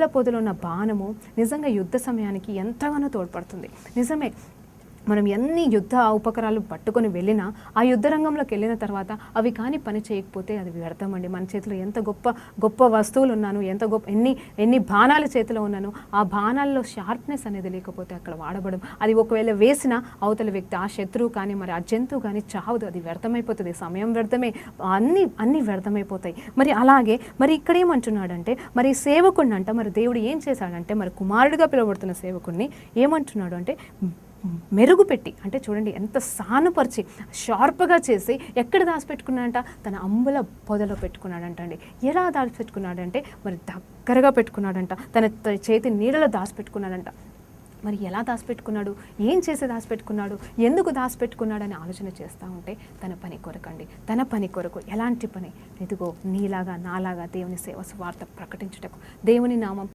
అంబల పొదలో ఉన్న బాణము నిజంగా యుద్ధ సమయానికి ఎంతగానో తోడ్పడుతుంది. నిజమే, మనం ఎన్ని యుద్ధ ఉపకరాలు పట్టుకొని వెళ్ళినా ఆ యుద్ధ రంగంలోకి వెళ్ళిన తర్వాత అవి కానీ పని చేయకపోతే అది వ్యర్థమండి. మన చేతిలో ఎంత గొప్ప గొప్ప వస్తువులు ఉన్నాను, ఎంత గొప్ప ఎన్ని బాణాల చేతిలో ఉన్నాను, ఆ బాణాల్లో షార్ప్నెస్ అనేది లేకపోతే అక్కడ వాడబడం, అది ఒకవేళ వేసిన అవతల వ్యక్తి ఆ శత్రువు కానీ మరి ఆ జంతువు కానీ చావదు, అది వ్యర్థమైపోతుంది, సమయం వ్యర్థమే, అన్నీ వ్యర్థమైపోతాయి. మరి అలాగే మరి ఇక్కడ ఏమంటున్నాడంటే మరి సేవకుడిని అంట మరి దేవుడు ఏం చేశాడంటే మరి కుమారుడిగా పిలువబడుతున్న సేవకుడిని ఏమంటున్నాడు అంటే మెరుగుపెట్టి, అంటే చూడండి ఎంత సానుపరిచి షార్ప్గా చేసి ఎక్కడ దాచిపెట్టుకున్నాడంట, తన అంబుల పొదలో పెట్టుకున్నాడంట అండి. ఎలా దాచిపెట్టుకున్నాడంటే మరి దగ్గరగా పెట్టుకున్నాడంట, తన చేతి నీడలో దాచిపెట్టుకున్నాడంట. మరి ఎలా దాచిపెట్టుకున్నాడు, ఏం చేసి దాచిపెట్టుకున్నాడు, ఎందుకు దాచిపెట్టుకున్నాడు అని ఆలోచన చేస్తూ ఉంటే తన పని కొరకండి. తన పని కొరకు ఎలాంటి పని, ఇదిగో నీలాగా నాలాగా దేవుని సేవ సువార్త ప్రకటించుటకు, దేవుని నామం